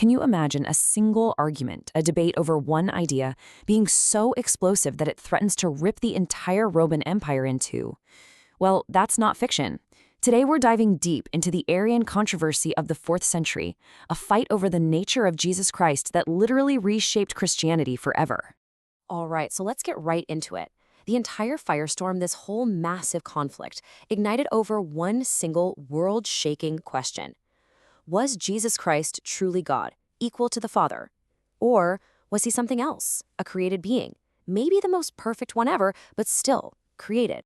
Can you imagine a single argument, a debate over one idea, being so explosive that it threatens to rip the entire Roman Empire in two? Well, that's not fiction. Today we're diving deep into the Arian controversy of the 4th century, a fight over the nature of Jesus Christ that literally reshaped Christianity forever. All right, so let's get right into it. The entire firestorm, this whole massive conflict, ignited over one single world-shaking question. Was Jesus Christ truly God, equal to the Father? Or was he something else, a created being? Maybe the most perfect one ever, but still created.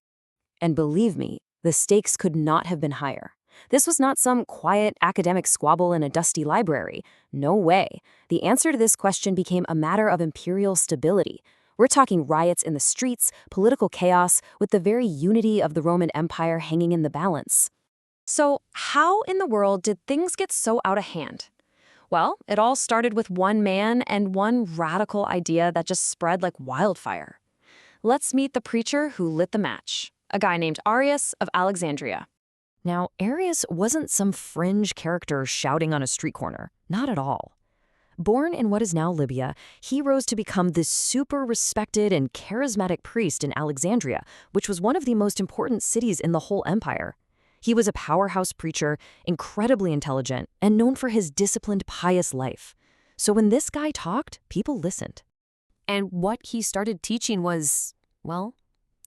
And believe me, the stakes could not have been higher. This was not some quiet academic squabble in a dusty library. No way. The answer to this question became a matter of imperial stability. We're talking riots in the streets, political chaos, with the very unity of the Roman Empire hanging in the balance. So, how in the world did things get so out of hand? Well, it all started with one man and one radical idea that just spread like wildfire. Let's meet the preacher who lit the match, a guy named Arius of Alexandria. Now, Arius wasn't some fringe character shouting on a street corner. Not at all. Born in what is now Libya, he rose to become this super respected and charismatic priest in Alexandria, which was one of the most important cities in the whole empire. He was a powerhouse preacher, incredibly intelligent, and known for his disciplined, pious life. So when this guy talked, people listened. And what he started teaching was, well,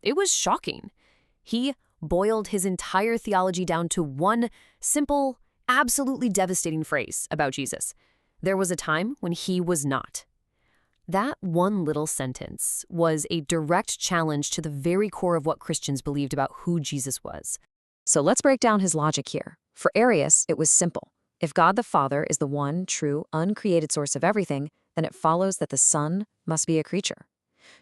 it was shocking. He boiled his entire theology down to one simple, absolutely devastating phrase about Jesus. There was a time when he was not. That one little sentence was a direct challenge to the very core of what Christians believed about who Jesus was. So let's break down his logic here. For Arius, it was simple. If God the Father is the one, true, uncreated source of everything, then it follows that the Son must be a creature.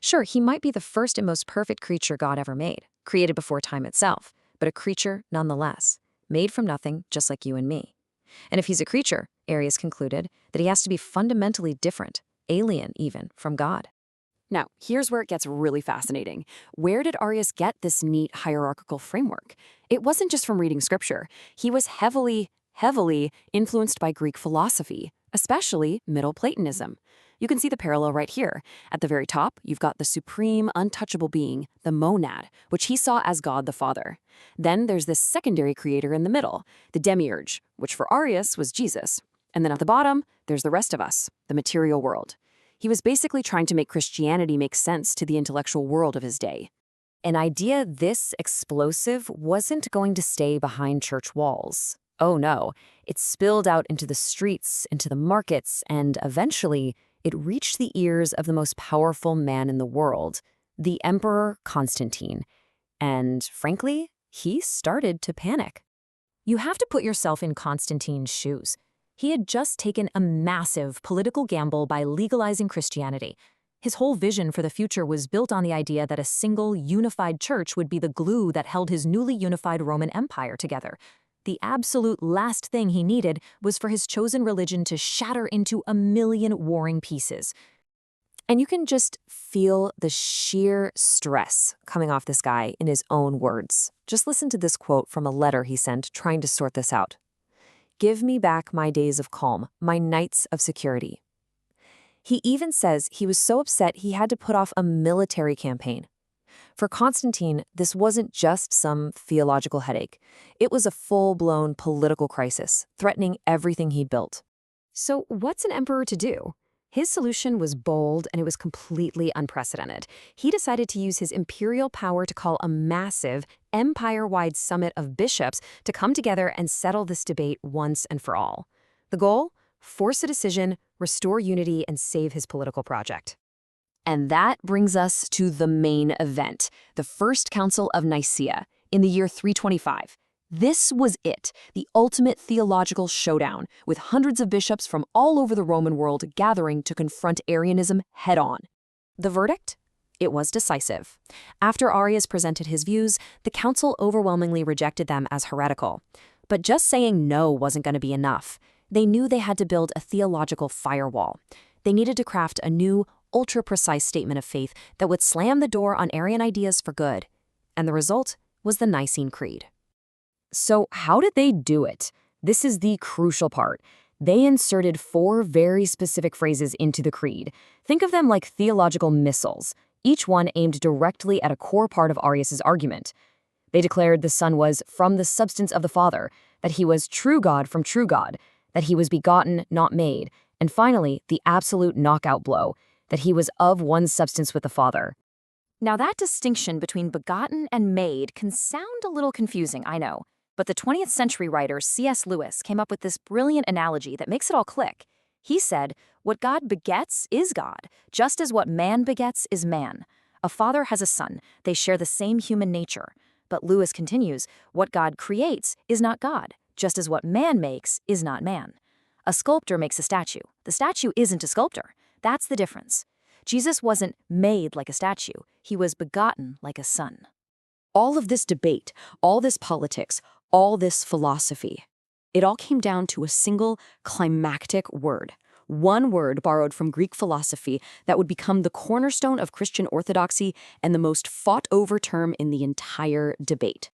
Sure, he might be the first and most perfect creature God ever made, created before time itself, but a creature nonetheless, made from nothing just like you and me. And if he's a creature, Arius concluded that he has to be fundamentally different, alien even, from God. Now, here's where it gets really fascinating. Where did Arius get this neat hierarchical framework? It wasn't just from reading scripture. He was heavily influenced by Greek philosophy, especially Middle Platonism. You can see the parallel right here. At the very top, you've got the supreme, untouchable being, the monad, which he saw as God the Father. Then there's this secondary creator in the middle, the demiurge, which for Arius was Jesus. And then at the bottom, there's the rest of us, the material world. He was basically trying to make Christianity make sense to the intellectual world of his day. An idea this explosive wasn't going to stay behind church walls. Oh no, it spilled out into the streets, into the markets, and eventually it reached the ears of the most powerful man in the world, the Emperor Constantine. And frankly, he started to panic. You have to put yourself in Constantine's shoes. He had just taken a massive political gamble by legalizing Christianity. His whole vision for the future was built on the idea that a single, unified church would be the glue that held his newly unified Roman Empire together. The absolute last thing he needed was for his chosen religion to shatter into a million warring pieces. And you can just feel the sheer stress coming off this guy in his own words. Just listen to this quote from a letter he sent trying to sort this out. "Give me back my days of calm, my nights of security." He even says he was so upset he had to put off a military campaign. For Constantine, this wasn't just some theological headache. It was a full-blown political crisis, threatening everything he'd built. So what's an emperor to do? His solution was bold and it was completely unprecedented. He decided to use his imperial power to call a massive, empire-wide summit of bishops to come together and settle this debate once and for all. The goal? Force a decision, restore unity, and save his political project. And that brings us to the main event, the First Council of Nicaea, in the year 325. This was it, the ultimate theological showdown, with hundreds of bishops from all over the Roman world gathering to confront Arianism head-on. The verdict? It was decisive. After Arius presented his views, the council overwhelmingly rejected them as heretical. But just saying no wasn't going to be enough. They knew they had to build a theological firewall. They needed to craft a new, ultra-precise statement of faith that would slam the door on Arian ideas for good. And the result was the Nicene Creed. So how did they do it? This is the crucial part. They inserted 4 very specific phrases into the creed. Think of them like theological missiles, each one aimed directly at a core part of Arius's argument. They declared the Son was from the substance of the Father, that he was true God from true God, that he was begotten, not made, and finally, the absolute knockout blow, that he was of one substance with the Father. Now that distinction between begotten and made can sound a little confusing, I know, but the 20th century writer C.S. Lewis came up with this brilliant analogy that makes it all click. He said, "What God begets is God, just as what man begets is man. A father has a son, they share the same human nature." But Lewis continues, "What God creates is not God, just as what man makes is not man. A sculptor makes a statue. The statue isn't a sculptor. That's the difference. Jesus wasn't made like a statue. He was begotten like a son." All of this debate, all this politics, all this philosophy, it all came down to a single climactic word. One word borrowed from Greek philosophy that would become the cornerstone of Christian orthodoxy and the most fought-over term in the entire debate.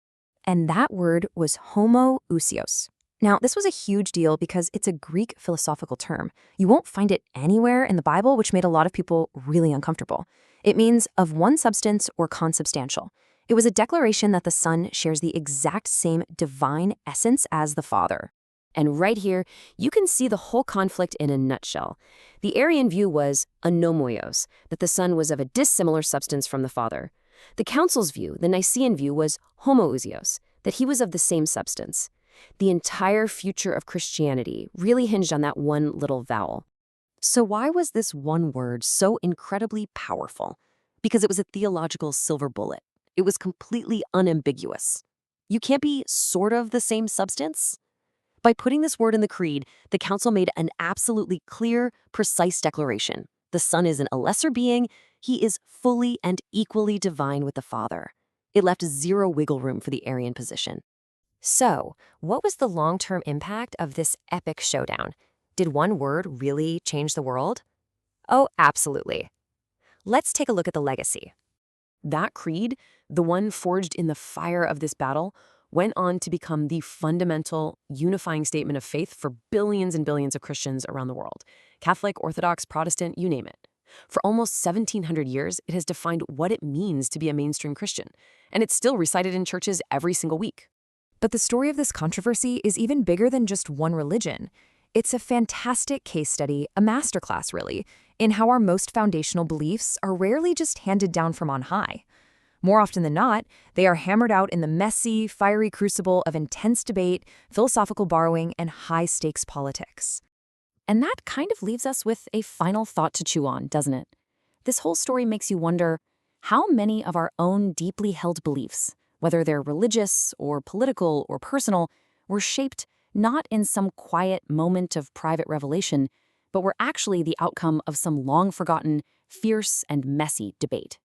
And that word was homoousios. Now, this was a huge deal because it's a Greek philosophical term. You won't find it anywhere in the Bible, which made a lot of people really uncomfortable. It means of one substance or consubstantial. It was a declaration that the Son shares the exact same divine essence as the Father. And right here, you can see the whole conflict in a nutshell. The Arian view was anomouios, that the Son was of a dissimilar substance from the Father. The Council's view, the Nicene view, was homoousios, that he was of the same substance. The entire future of Christianity really hinged on that one little vowel. So why was this one word so incredibly powerful? Because it was a theological silver bullet. It was completely unambiguous. You can't be sort of the same substance. By putting this word in the creed, the council made an absolutely clear, precise declaration. The Son isn't a lesser being, he is fully and equally divine with the Father. It left zero wiggle room for the Arian position. So, what was the long-term impact of this epic showdown? Did one word really change the world? Oh, absolutely. Let's take a look at the legacy. That creed, the one forged in the fire of this battle, went on to become the fundamental, unifying statement of faith for billions and billions of Christians around the world. Catholic, Orthodox, Protestant, you name it. For almost 1,700 years, it has defined what it means to be a mainstream Christian, and it's still recited in churches every single week. But the story of this controversy is even bigger than just one religion. It's a fantastic case study, a masterclass really, in how our most foundational beliefs are rarely just handed down from on high. More often than not, they are hammered out in the messy, fiery crucible of intense debate, philosophical borrowing, and high-stakes politics. And that kind of leaves us with a final thought to chew on, doesn't it? This whole story makes you wonder how many of our own deeply held beliefs, whether they're religious or political or personal, were shaped not in some quiet moment of private revelation, but were actually the outcome of some long-forgotten, fierce, and messy debate.